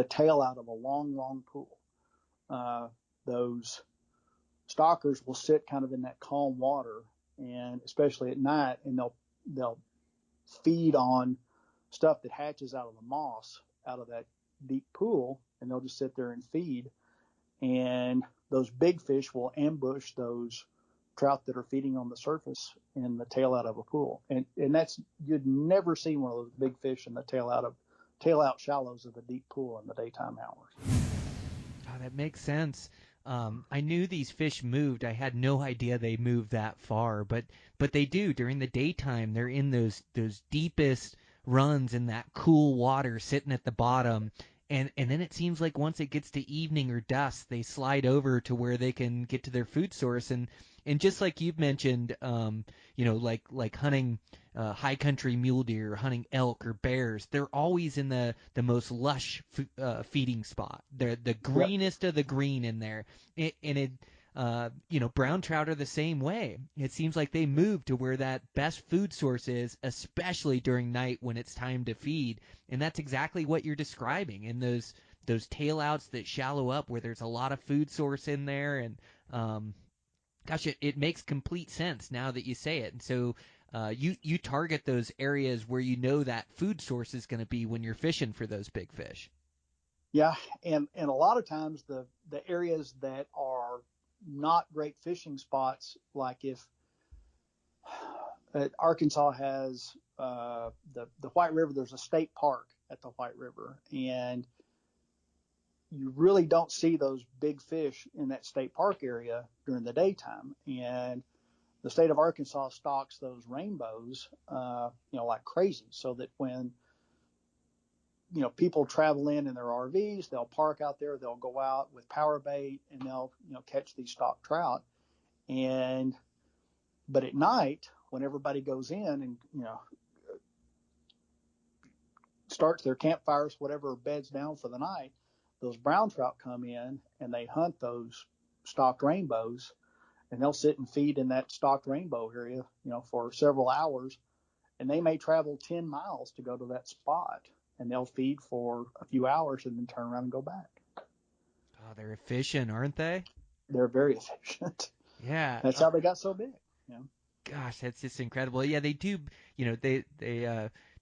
tail out of a long, long pool. Those stalkers will sit kind of in that calm water, and especially at night, and they'll feed on stuff that hatches out of the moss out of that deep pool, and they'll just sit there and feed. And those big fish will ambush those trout that are feeding on the surface in the tail out of a pool. And that's, you'd never see one of those big fish in the tail out shallows of a deep pool in the daytime hours. Oh, that makes sense. I knew these fish moved. I had no idea they moved that far, but they do during the daytime. They're in those deepest runs in that cool water, sitting at the bottom, and then it seems like once it gets to evening or dusk, they slide over to where they can get to their food source. And just like you've mentioned, like hunting high country mule deer, hunting elk or bears, they're always in the most lush feeding spot. They're the greenest of the green in there. Brown trout are the same way. It seems like they move to where that best food source is, especially during night when it's time to feed. And that's exactly what you're describing in those tail outs that shallow up where there's a lot of food source in there. And gosh, it makes complete sense now that you say it. And so you target those areas where you know that food source is going to be when you're fishing for those big fish. Yeah, and a lot of times the areas that are not great fishing spots, like if Arkansas has the White River, there's a state park at the White River, and you really don't see those big fish in that state park area during the daytime. And the state of Arkansas stocks those rainbows, like crazy, so that when people travel in their RVs, they'll park out there, they'll go out with power bait, and they'll catch these stock trout. But at night, when everybody goes in and starts their campfires, whatever, beds down for the night, those brown trout come in and they hunt those stocked rainbows, and they'll sit and feed in that stocked rainbow area, for several hours, and they may travel 10 miles to go to that spot, and they'll feed for a few hours and then turn around and go back. Oh, they're efficient, aren't they? They're very efficient. Yeah. That's how they got so big. Gosh, that's just incredible. Yeah, they do. They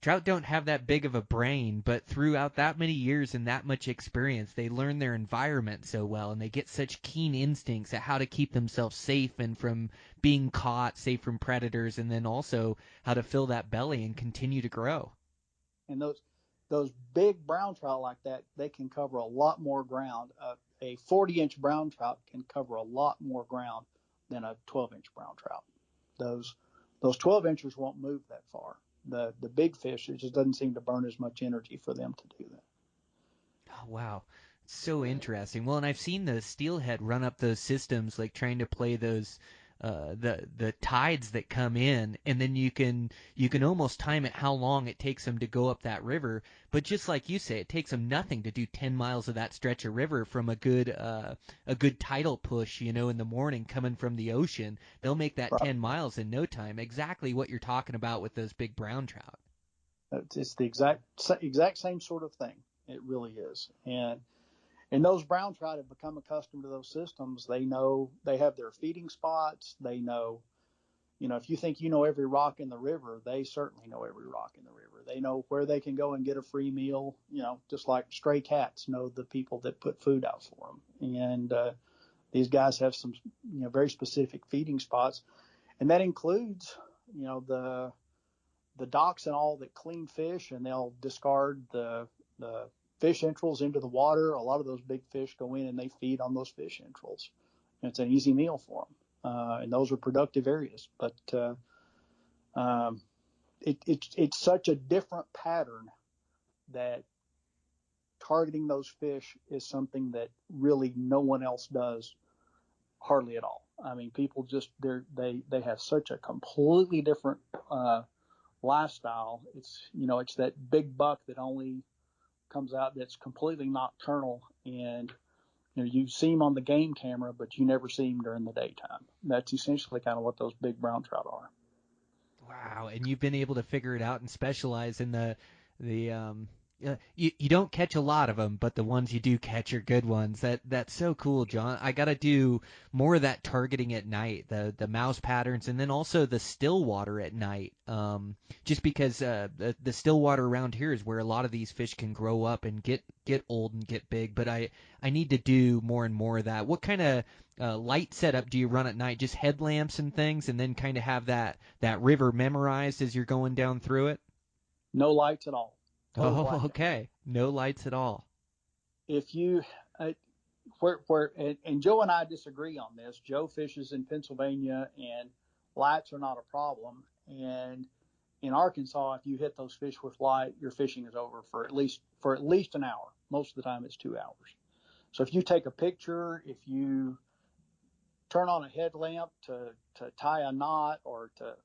trout don't have that big of a brain, but throughout that many years and that much experience, they learn their environment so well, and they get such keen instincts at how to keep themselves safe and from being caught, safe from predators, and then also how to fill that belly and continue to grow. And those big brown trout like that, they can cover a lot more ground. A 40-inch brown trout can cover a lot more ground than a 12-inch brown trout. Those 12 inchers won't move that far. The big fish, it just doesn't seem to burn as much energy for them to do that. Oh, wow. So interesting. Well, and I've seen the steelhead run up those systems, like trying to play those the tides that come in, and then you can almost time it how long it takes them to go up that river. But just like you say, it takes them nothing to do 10 miles of that stretch of river from a good tidal push, in the morning coming from the ocean. They'll make that Right. 10 miles in no time. Exactly what you're talking about with those big brown trout. It's the exact same sort of thing. It really is. And those brown trout have become accustomed to those systems. They know they have their feeding spots. They know, if you think every rock in the river, they certainly know every rock in the river. They know where they can go and get a free meal, just like stray cats know the people that put food out for them. And these guys have some, very specific feeding spots. And that includes, the docks and all that clean fish, and they'll discard the fish entrails into the water. A lot of those big fish go in and they feed on those fish entrails. And it's an easy meal for them. And those are productive areas. But it's such a different pattern that targeting those fish is something that really no one else does hardly at all. I mean, people just they have such a completely different lifestyle. It's that big buck that only comes out that's completely nocturnal, and you see him on the game camera, but you never see him during the daytime. That's essentially kind of what those big brown trout are. Wow, and you've been able to figure it out and specialize in the you don't catch a lot of them, but the ones you do catch are good ones. That's so cool, John. I got to do more of that targeting at night, the mouse patterns, and then also the still water at night. Just because the still water around here is where a lot of these fish can grow up and get old and get big. But I need to do more and more of that. What kind of light setup do you run at night? Just headlamps and things, and then kind of have that river memorized as you're going down through it? No lights at all. Total Oh, blackout. okay. No lights at all. If you and Joe and I disagree on this. Joe fishes in Pennsylvania, and lights are not a problem. And in Arkansas, if you hit those fish with light, your fishing is over for at least an hour. Most of the time, it's 2 hours. So if you take a picture, if you turn on a headlamp to tie a knot, or to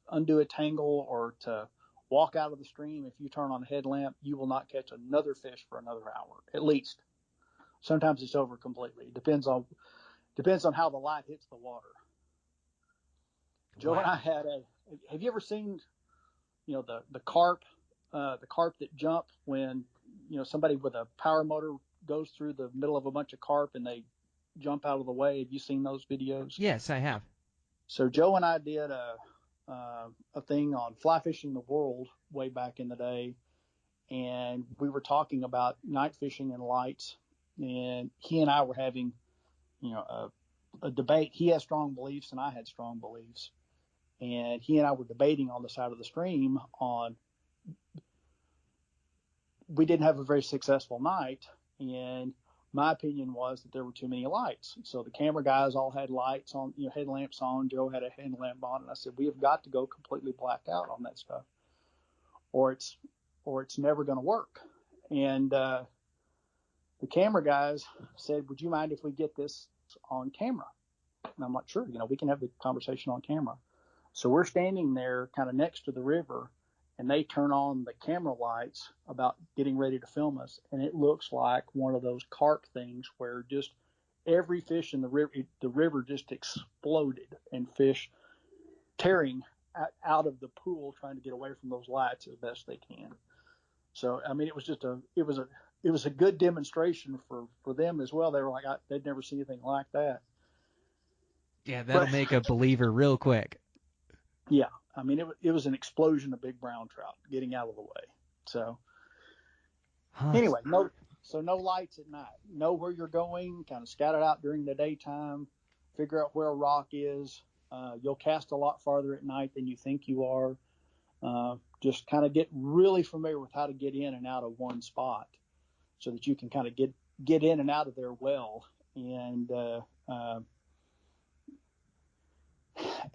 undo a tangle, or to walk out of the stream, if you turn on a headlamp, you will not catch another fish for another hour, at least. Sometimes it's over completely. Depends on how the light hits the water. Joe and I have you ever seen, the carp that jump when, somebody with a power motor goes through the middle of a bunch of carp and they jump out of the way? Have you seen those videos? Yes, I have. So Joe and I did a thing on Fly Fishing the World way back in the day, and we were talking about night fishing and lights, and he and I were having, a debate. He has strong beliefs and I had strong beliefs, and he and I were debating on the side of the stream on. We didn't have a very successful night, and my opinion was that there were too many lights. So the camera guys all had lights on, headlamps on. Joe had a headlamp on, and I said, we have got to go completely black out on that stuff, or it's never going to work. And the camera guys said, would you mind if we get this on camera? And I'm like, sure, we can have the conversation on camera. So we're standing there kind of next to the river, and they turn on the camera lights about getting ready to film us. And it looks like one of those carp things where just every fish in the river just exploded, and fish tearing out of the pool trying to get away from those lights as best they can. So, I mean, it was a good demonstration for them as well. They were like, they'd never seen anything like that. Yeah, that'll make a believer real quick. Yeah, I mean, it was an explosion of big brown trout getting out of the way. So anyway, no lights at night. Know where you're going, kind of scout it out during the daytime, figure out where a rock is. You'll cast a lot farther at night than you think you are. Just kind of get really familiar with how to get in and out of one spot, so that you can kind of get in and out of there well.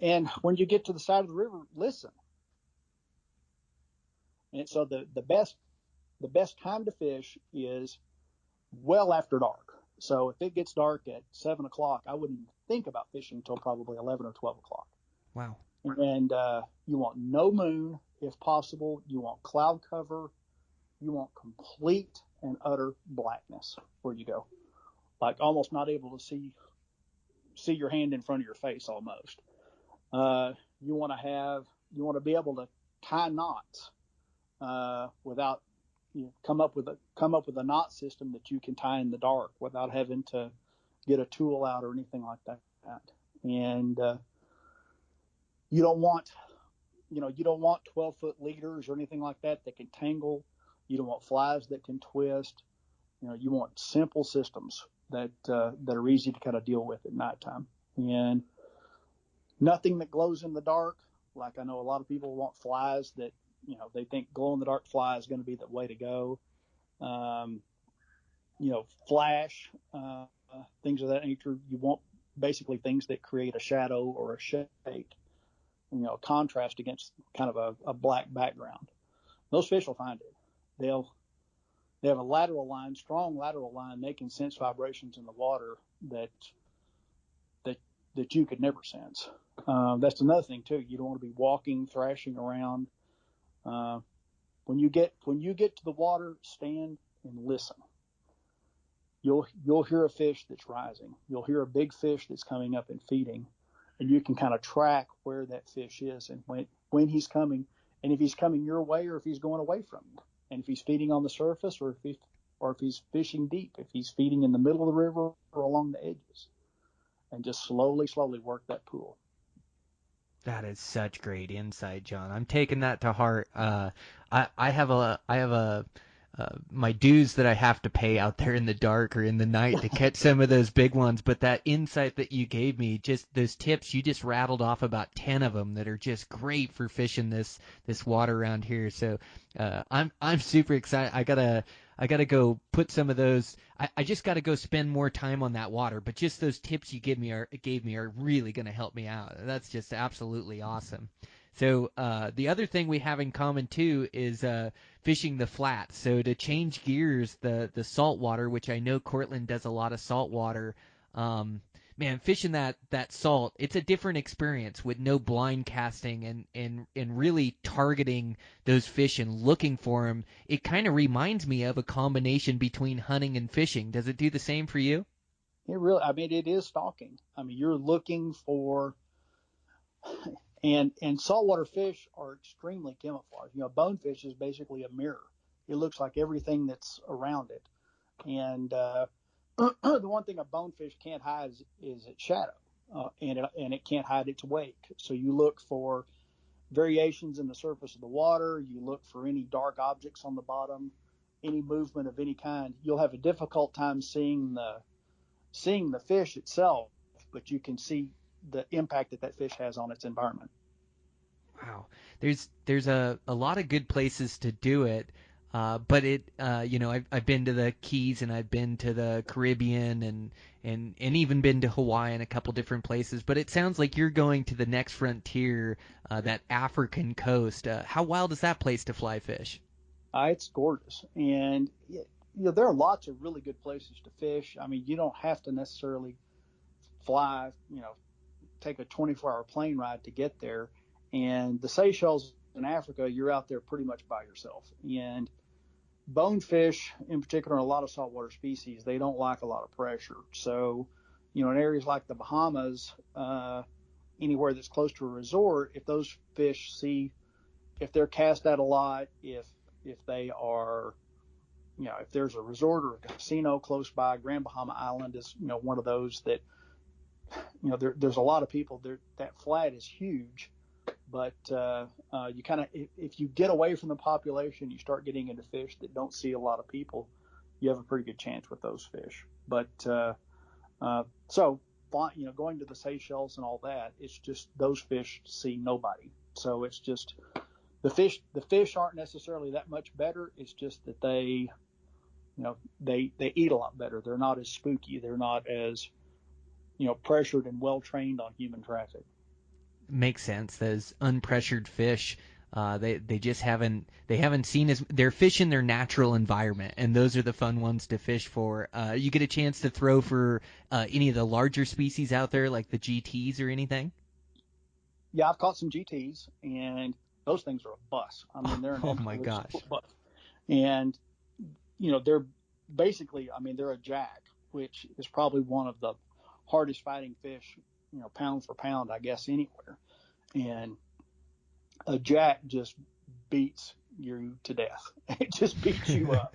And when you get to the side of the river, listen. And so the best time to fish is well after dark. So if it gets dark at 7 o'clock, I wouldn't think about fishing until probably 11 or 12 o'clock. Wow. And you want no moon if possible. You want cloud cover. You want complete and utter blackness where you go, like almost not able to see your hand in front of your face almost. You want to be able to tie knots without come up with a knot system that you can tie in the dark without having to get a tool out or anything like that. And you don't want 12-foot leaders or anything like that can tangle. You don't want flies that can twist. You want simple systems that are easy to kind of deal with at nighttime. And nothing that glows in the dark. Like, I know a lot of people want flies that, they think glow in the dark fly is going to be the way to go. Flash, things of that nature. You want basically things that create a shadow or a shake, contrast against kind of a black background. Those fish will find it. They have a strong lateral line. They can sense vibrations in the water that you could never sense. That's another thing too. You don't want to be walking, thrashing around When you get to the water, stand and listen. You'll hear a fish that's rising. You'll hear a big fish that's coming up and feeding, and you can kind of track where that fish is and when he's coming, and if he's coming your way or if he's going away from you, and if he's feeding on the surface or if he's fishing deep, if he's feeding in the middle of the river or along the edges, and just slowly work that pool. That is such great insight, John. I'm taking that to heart. I have a my dues that I have to pay out there in the dark or in the night to catch some of those big ones. But that insight that you gave me, just those tips, you just rattled off about 10 of them that are just great for fishing this water around here. So I'm super excited. I gotta go put some of those. I just gotta go spend more time on that water. But just those tips you gave me are really gonna help me out. That's just absolutely awesome. So the other thing we have in common too is fishing the flats. So to change gears, the saltwater, which I know Cortland does a lot of saltwater. Man, fishing that salt, it's a different experience with no blind casting and really targeting those fish and looking for them. It kind of reminds me of a combination between hunting and fishing. Does it do the same for you? It is stalking. I mean, you're looking for, and saltwater fish are extremely camouflaged. Bonefish is basically a mirror. It looks like everything that's around it. And the one thing a bonefish can't hide is its shadow, and it can't hide its wake. So you look for variations in the surface of the water. You look for any dark objects on the bottom, any movement of any kind. You'll have a difficult time seeing the fish itself, but you can see the impact that fish has on its environment. Wow, there's a lot of good places to do it, but I've been to the Keys and I've been to the Caribbean and even been to Hawaii and a couple different places. But it sounds like you're going to the next frontier, that African coast. How wild is that place to fly fish? It's gorgeous, and there are lots of really good places to fish. I mean, you don't have to necessarily fly, take a 24-hour plane ride to get there. And the Seychelles in Africa, you're out there pretty much by yourself. And bonefish, in particular, a lot of saltwater species, they don't like a lot of pressure. So, in areas like the Bahamas, anywhere that's close to a resort, if those fish if they're cast out a lot, if they are, if there's a resort or a casino close by, Grand Bahama Island is, one of those that, there's a lot of people there. That flat is huge, but you kind of, if you get away from the population, you start getting into fish that don't see a lot of people, you have a pretty good chance with those fish. But going to the Seychelles and all that, it's just those fish see nobody. So it's just the fish aren't necessarily that much better. It's just that they eat a lot better. They're not as spooky. They're not as pressured and well trained on human traffic. Makes sense. Those unpressured fish, they just haven't seen they're fish in their natural environment, and those are the fun ones to fish for. You get a chance to throw for any of the larger species out there, like the GTs or anything? Yeah, I've caught some GTs, and those things are a bus. I mean, they're an Oh my gosh. bus. And they're basically, they're a jack, which is probably one of the hardest fighting fish, pound for pound, I guess, anywhere. And a jack just beats you to death. It just beats you up.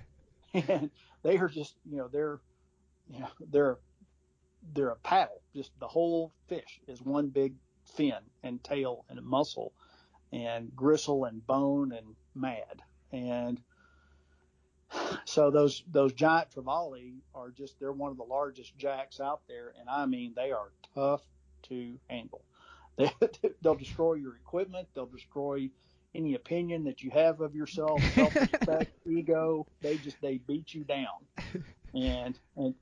And they are just, they're a paddle. Just the whole fish is one big fin and tail and muscle and gristle and bone and mad. And so those giant trevally they're one of the largest jacks out there, and they are tough to handle. They'll destroy your equipment. They'll destroy any opinion that you have of yourself, self-respect, ego. They beat you down and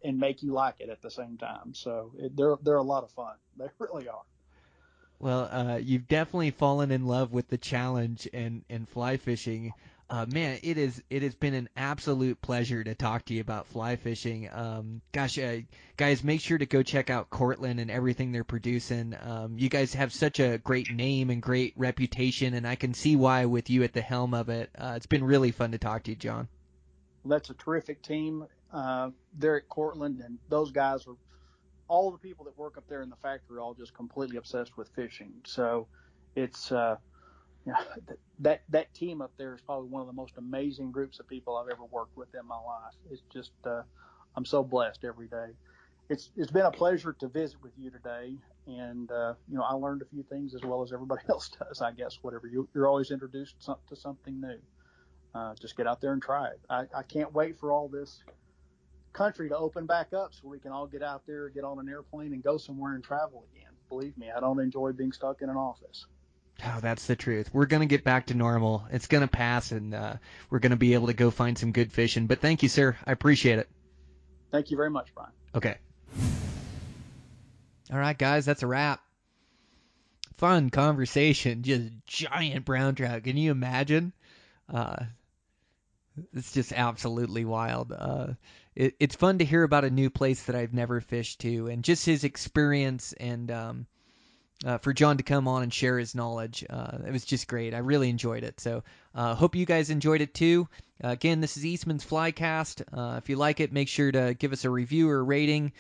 make you like it at the same time. So they're a lot of fun. They really are. Well, you've definitely fallen in love with the challenge and fly fishing. Man, it has been an absolute pleasure to talk to you about fly fishing. Guys, make sure to go check out Cortland and everything they're producing. You guys have such a great name and great reputation, and I can see why with you at the helm of it. It's been really fun to talk to you, John. That's a terrific team there at Cortland, and those guys are all the people that work up there in the factory are all just completely obsessed with fishing. So it's that team up there is probably one of the most amazing groups of people I've ever worked with in my life. It's just I'm so blessed every day. It's been a pleasure to visit with you today, and I learned a few things as well as everybody else does. I guess whatever you're always introduced to something new. Just get out there and try it. I can't wait for all this country to open back up so we can all get out there, get on an airplane, and go somewhere and travel again. Believe me, I don't enjoy being stuck in an office. Oh, that's the truth. We're going to get back to normal. It's going to pass, and we're going to be able to go find some good fishing. But thank you, sir. I appreciate it. Thank you very much, Brian. Okay. All right, guys, that's a wrap. Fun conversation. Just giant brown trout. Can you imagine? It's just absolutely wild. It's fun to hear about a new place that I've never fished to, and just his experience, and for John to come on and share his knowledge. It was just great. I really enjoyed it. So hope you guys enjoyed it too. Again, this is Eastman's Flycast. If you like it, make sure to give us a review or a rating.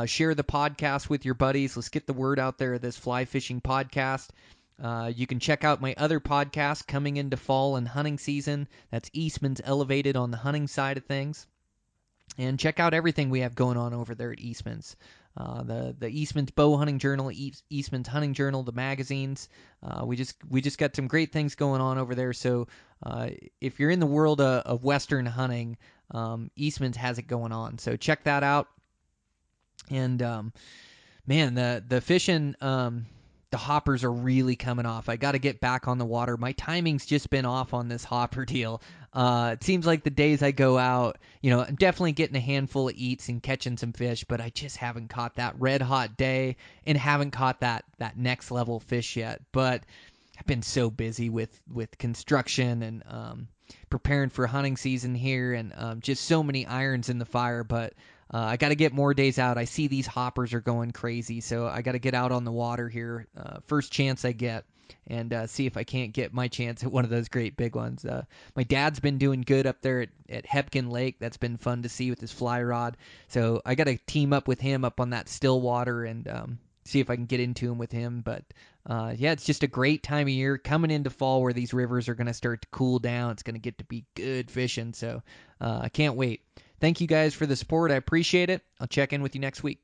Share the podcast with your buddies. Let's get the word out there of this fly fishing podcast. You can check out my other podcast coming into fall and hunting season. That's Eastman's Elevated on the hunting side of things. And check out everything we have going on over there at Eastman's. The Eastman's Bow Hunting Journal, Eastman's Hunting Journal, the magazines. We just got some great things going on over there. So if you're in the world of Western hunting, Eastman's has it going on. So check that out. And man, the fishing, the hoppers are really coming off. I got to get back on the water. My timing's just been off on this hopper deal. It seems like the days I go out, I'm definitely getting a handful of eats and catching some fish, but I just haven't caught that red hot day and haven't caught that next level fish yet. But I've been so busy with construction and preparing for hunting season here, and just so many irons in the fire. But I got to get more days out. I see these hoppers are going crazy, so I got to get out on the water here first chance I get, and see if I can't get my chance at one of those great big ones. My dad's been doing good up there at Hepkin Lake. That's been fun to see with his fly rod. So I got to team up with him up on that still water and see if I can get into him with him. But yeah, it's just a great time of year coming into fall where these rivers are going to start to cool down. It's going to get to be good fishing, so I can't wait. Thank you guys for the support. I appreciate it. I'll check in with you next week.